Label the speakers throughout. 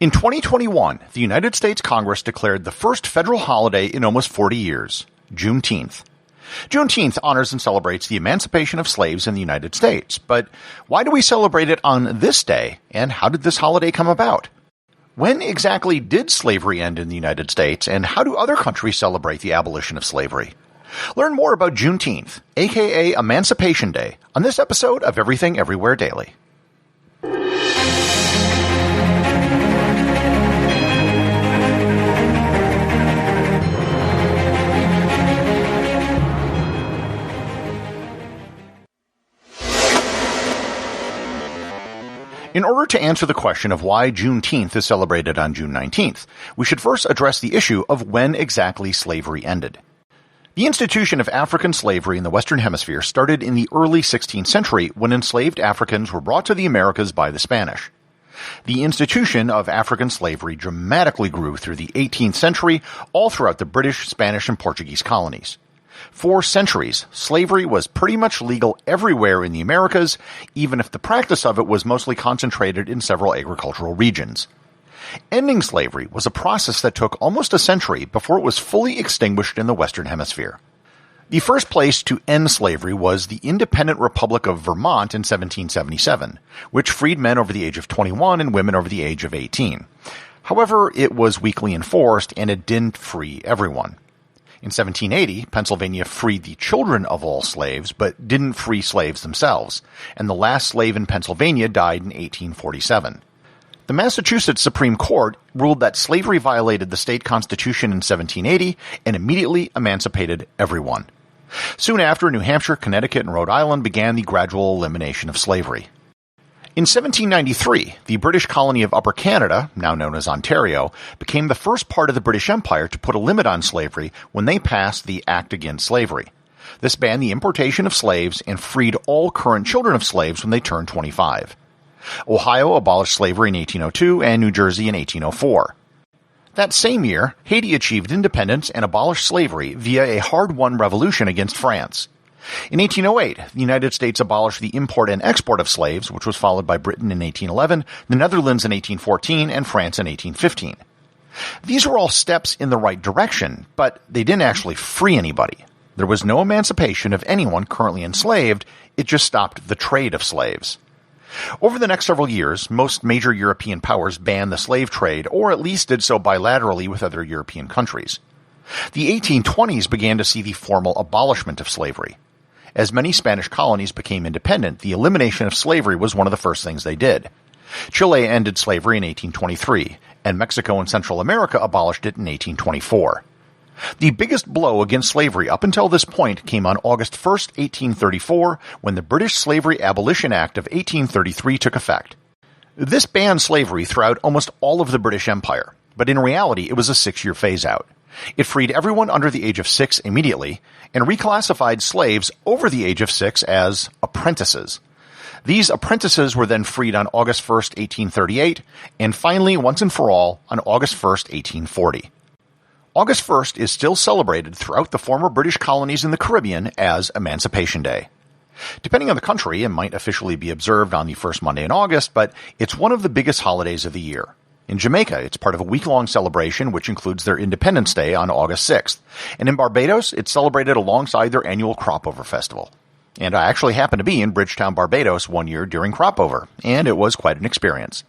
Speaker 1: In 2021, the United States Congress declared the first federal holiday in almost 40 years, Juneteenth. Juneteenth honors and celebrates the emancipation of slaves in the United States. But why do we celebrate it on this day, and how did this holiday come about? When exactly did slavery end in the United States, and how do other countries celebrate the abolition of slavery? Learn more about Juneteenth, aka Emancipation Day, on this episode of Everything Everywhere Daily. In order to answer the question of why Juneteenth is celebrated on June 19th, we should first address the issue of when exactly slavery ended. The institution of African slavery in the Western Hemisphere started in the early 16th century when enslaved Africans were brought to the Americas by the Spanish. The institution of African slavery dramatically grew through the 18th century all throughout the British, Spanish, and Portuguese colonies. For centuries, slavery was pretty much legal everywhere in the Americas, even if the practice of it was mostly concentrated in several agricultural regions. Ending slavery was a process that took almost a century before it was fully extinguished in the Western Hemisphere. The first place to end slavery was the Independent Republic of Vermont in 1777, which freed men over the age of 21 and women over the age of 18. However, it was weakly enforced and it didn't free everyone. In 1780, Pennsylvania freed the children of all slaves, but didn't free slaves themselves, and the last slave in Pennsylvania died in 1847. The Massachusetts Supreme Court ruled that slavery violated the state constitution in 1780 and immediately emancipated everyone. Soon after, New Hampshire, Connecticut, and Rhode Island began the gradual elimination of slavery. In 1793, the British colony of Upper Canada, now known as Ontario, became the first part of the British Empire to put a limit on slavery when they passed the Act Against Slavery. This banned the importation of slaves and freed all current children of slaves when they turned 25. Ohio abolished slavery in 1802 and New Jersey in 1804. That same year, Haiti achieved independence and abolished slavery via a hard-won revolution against France. In 1808, the United States abolished the import and export of slaves, which was followed by Britain in 1811, the Netherlands in 1814, and France in 1815. These were all steps in the right direction, but they didn't actually free anybody. There was no emancipation of anyone currently enslaved, it just stopped the trade of slaves. Over the next several years, most major European powers banned the slave trade, or at least did so bilaterally with other European countries. The 1820s began to see the formal abolishment of slavery. As many Spanish colonies became independent, the elimination of slavery was one of the first things they did. Chile ended slavery in 1823, and Mexico and Central America abolished it in 1824. The biggest blow against slavery up until this point came on August 1, 1834, when the British Slavery Abolition Act of 1833 took effect. This banned slavery throughout almost all of the British Empire, but in reality it was a 6-year phase-out. It freed everyone under the age of 6 immediately, and reclassified slaves over the age of 6 as apprentices. These apprentices were then freed on August 1, 1838, and finally, once and for all, on August 1, 1840. August 1st is still celebrated throughout the former British colonies in the Caribbean as Emancipation Day. Depending on the country, it might officially be observed on the first Monday in August, but it's one of the biggest holidays of the year. In Jamaica, it's part of a week-long celebration which includes their Independence Day on August 6th. And in Barbados, it's celebrated alongside their annual Crop-Over Festival. And I actually happened to be in Bridgetown, Barbados one year during Crop-Over, and it was quite an experience.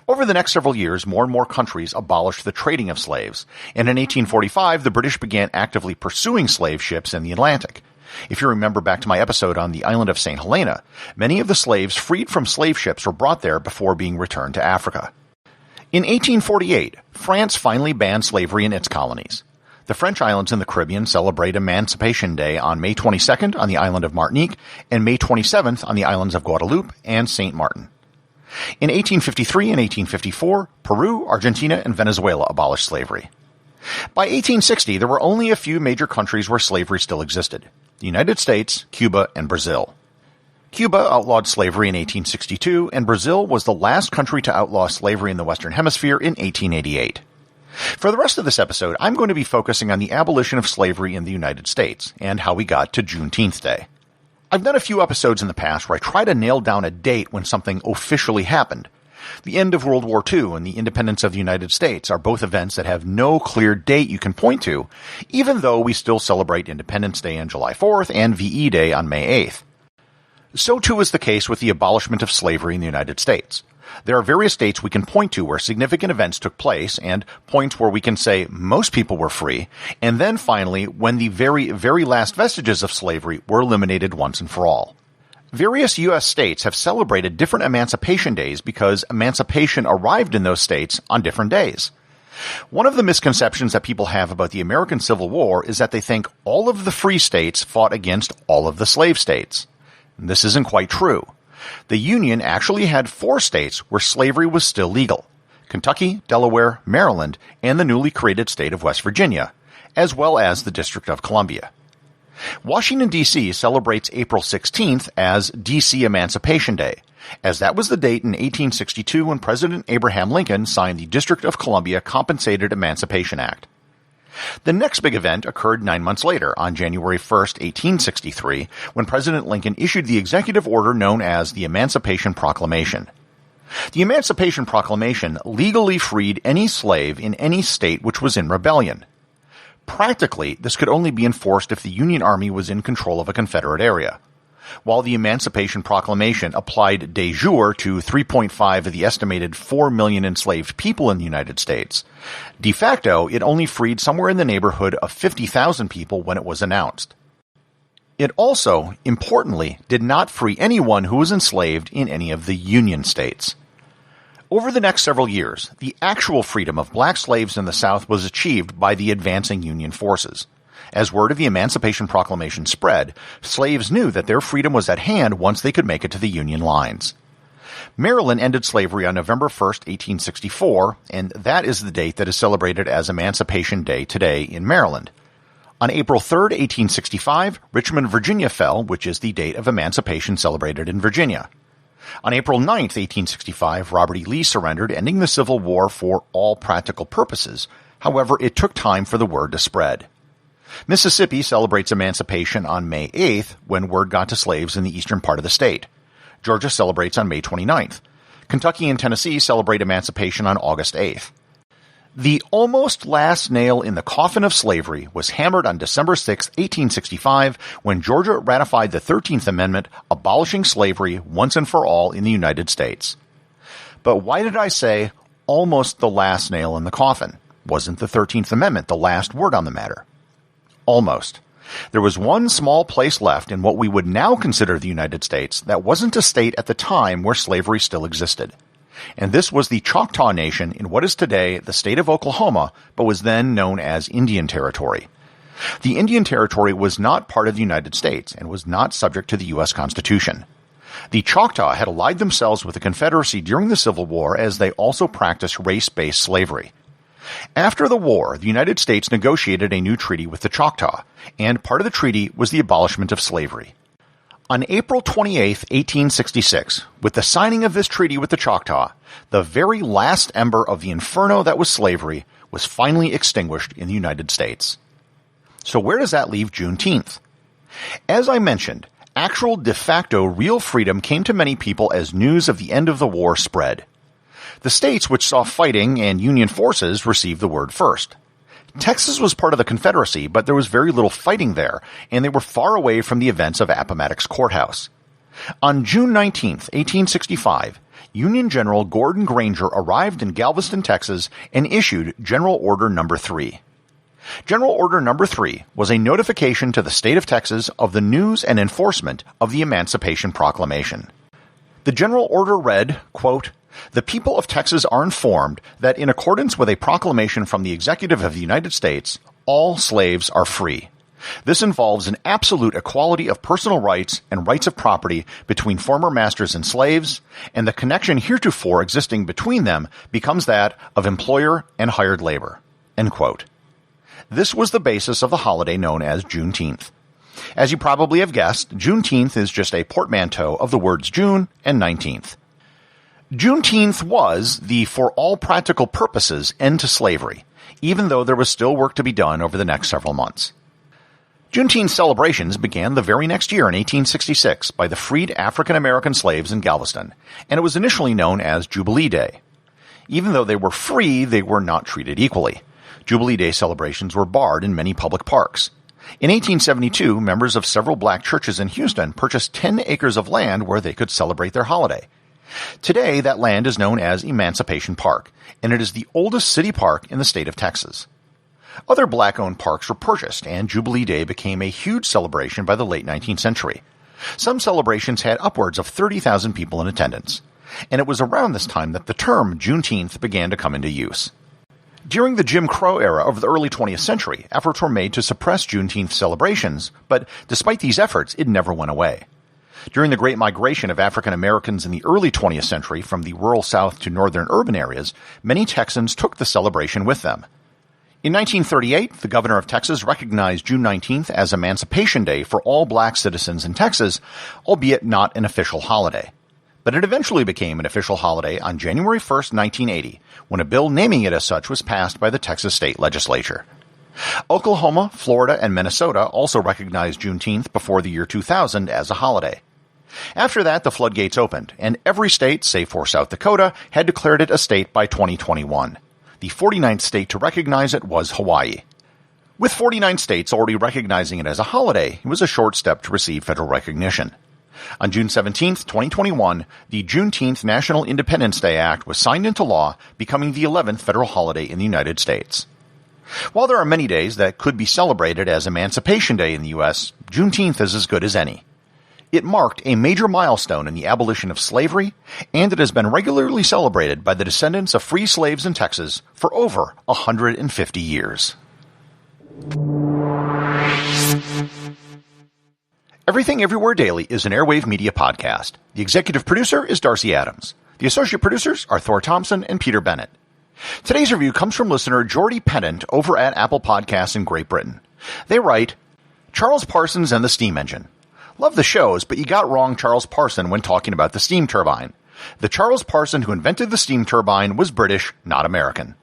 Speaker 1: Over the next several years, more and more countries abolished the trading of slaves, and in 1845, the British began actively pursuing slave ships in the Atlantic. If you remember back to my episode on the island of St. Helena, many of the slaves freed from slave ships were brought there before being returned to Africa. In 1848, France finally banned slavery in its colonies. The French islands in the Caribbean celebrate Emancipation Day on May 22nd on the island of Martinique and May 27th on the islands of Guadeloupe and Saint Martin. In 1853 and 1854, Peru, Argentina, and Venezuela abolished slavery. By 1860, there were only a few major countries where slavery still existed: the United States, Cuba, and Brazil. Cuba outlawed slavery in 1862, and Brazil was the last country to outlaw slavery in the Western Hemisphere in 1888. For the rest of this episode, I'm going to be focusing on the abolition of slavery in the United States, and how we got to Juneteenth Day. I've done a few episodes in the past where I try to nail down a date when something officially happened. The end of World War II and the independence of the United States are both events that have no clear date you can point to, even though we still celebrate Independence Day on July 4th and VE Day on May 8th. So too is the case with the abolishment of slavery in the United States. There are various dates we can point to where significant events took place, and points where we can say most people were free, and then finally when the very, very last vestiges of slavery were eliminated once and for all. Various U.S. states have celebrated different emancipation days because emancipation arrived in those states on different days. One of the misconceptions that people have about the American Civil War is that they think all of the free states fought against all of the slave states. This isn't quite true. The Union actually had 4 states where slavery was still legal: Kentucky, Delaware, Maryland, and the newly created state of West Virginia, as well as the District of Columbia. Washington, D.C. celebrates April 16th as D.C. Emancipation Day, as that was the date in 1862 when President Abraham Lincoln signed the District of Columbia Compensated Emancipation Act. The next big event occurred 9 months later, on January 1st, 1863, when President Lincoln issued the executive order known as the Emancipation Proclamation. The Emancipation Proclamation legally freed any slave in any state which was in rebellion. Practically, this could only be enforced if the Union Army was in control of a Confederate area. While the Emancipation Proclamation applied de jure to 3.5 of the estimated 4 million enslaved people in the United States, de facto it only freed somewhere in the neighborhood of 50,000 people when it was announced. It also, importantly, did not free anyone who was enslaved in any of the Union states. Over the next several years, the actual freedom of black slaves in the South was achieved by the advancing Union forces. As word of the Emancipation Proclamation spread, slaves knew that their freedom was at hand once they could make it to the Union lines. Maryland ended slavery on November 1st, 1864, and that is the date that is celebrated as Emancipation Day today in Maryland. On April 3rd, 1865, Richmond, Virginia fell, which is the date of emancipation celebrated in Virginia. On April 9th, 1865, Robert E. Lee surrendered, ending the Civil War for all practical purposes. However, it took time for the word to spread. Mississippi celebrates emancipation on May 8th, when word got to slaves in the eastern part of the state. Georgia celebrates on May 29th. Kentucky and Tennessee celebrate emancipation on August 8th. The almost last nail in the coffin of slavery was hammered on December 6, 1865, when Georgia ratified the 13th Amendment, abolishing slavery once and for all in the United States. But why did I say almost the last nail in the coffin? Wasn't the 13th Amendment the last word on the matter? Almost. There was one small place left in what we would now consider the United States that wasn't a state at the time where slavery still existed. And this was the Choctaw Nation in what is today the state of Oklahoma, but was then known as Indian Territory. The Indian Territory was not part of the United States and was not subject to the U.S. Constitution. The Choctaw had allied themselves with the Confederacy during the Civil War, as they also practiced race-based slavery. After the war, the United States negotiated a new treaty with the Choctaw, and part of the treaty was the abolishment of slavery. On April 28, 1866, with the signing of this treaty with the Choctaw, the very last ember of the inferno that was slavery was finally extinguished in the United States. So where does that leave Juneteenth? As I mentioned, actual de facto real freedom came to many people as news of the end of the war spread. The states which saw fighting and Union forces received the word first. Texas was part of the Confederacy, but there was very little fighting there, and they were far away from the events of Appomattox Courthouse. On June 19, 1865, Union General Gordon Granger arrived in Galveston, Texas, and issued General Order No. 3. General Order No. 3 was a notification to the state of Texas of the news and enforcement of the Emancipation Proclamation. The General Order read, quote, "The people of Texas are informed that in accordance with a proclamation from the Executive of the United States, all slaves are free. This involves an absolute equality of personal rights and rights of property between former masters and slaves, and the connection heretofore existing between them becomes that of employer and hired labor." End quote. This was the basis of the holiday known as Juneteenth. As you probably have guessed, Juneteenth is just a portmanteau of the words June and 19th. Juneteenth was the, for all practical purposes, end to slavery, even though there was still work to be done over the next several months. Juneteenth celebrations began the very next year in 1866 by the freed African American slaves in Galveston, and it was initially known as Jubilee Day. Even though they were free, they were not treated equally. Jubilee Day celebrations were barred in many public parks. In 1872, members of several black churches in Houston purchased 10 acres of land where they could celebrate their holiday. Today, that land is known as Emancipation Park, and it is the oldest city park in the state of Texas. Other black-owned parks were purchased, and Jubilee Day became a huge celebration by the late 19th century. Some celebrations had upwards of 30,000 people in attendance, and it was around this time that the term Juneteenth began to come into use. During the Jim Crow era of the early 20th century, efforts were made to suppress Juneteenth celebrations, but despite these efforts, it never went away. During the Great Migration of African Americans in the early 20th century from the rural South to northern urban areas, many Texans took the celebration with them. In 1938, the governor of Texas recognized June 19th as Emancipation Day for all black citizens in Texas, albeit not an official holiday. But it eventually became an official holiday on January 1st, 1980, when a bill naming it as such was passed by the Texas state legislature. Oklahoma, Florida, and Minnesota also recognized Juneteenth before the year 2000 as a holiday. After that, the floodgates opened, and every state, save for South Dakota, had declared it a state by 2021. The 49th state to recognize it was Hawaii. With 49 states already recognizing it as a holiday, it was a short step to receive federal recognition. On June 17, 2021, the Juneteenth National Independence Day Act was signed into law, becoming the 11th federal holiday in the United States. While there are many days that could be celebrated as Emancipation Day in the U.S., Juneteenth is as good as any. It marked a major milestone in the abolition of slavery, and it has been regularly celebrated by the descendants of free slaves in Texas for over 150 years. Everything Everywhere Daily is an Airwave Media podcast. The executive producer is Darcy Adams. The associate producers are Thor Thomsen and Peter Bennett. Today's review comes from listener Jordy Pennant over at Apple Podcasts in Great Britain. They write, Charles Parsons and the Steam Engine. Love the shows, but you got wrong Charles Parson when talking about the steam turbine. The Charles Parson who invented the steam turbine was British, not American.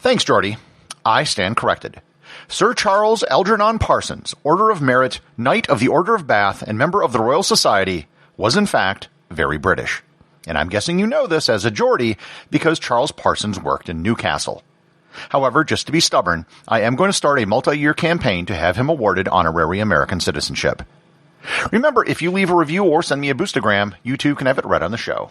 Speaker 1: Thanks, Jordy. I stand corrected. Sir Charles Algernon Parsons, Order of Merit, Knight of the Order of Bath, and member of the Royal Society, was in fact very British. And I'm guessing you know this as a Geordie because Charles Parsons worked in Newcastle. However, just to be stubborn, I am going to start a multi-year campaign to have him awarded honorary American citizenship. Remember, if you leave a review or send me a boostagram, you too can have it read on the show.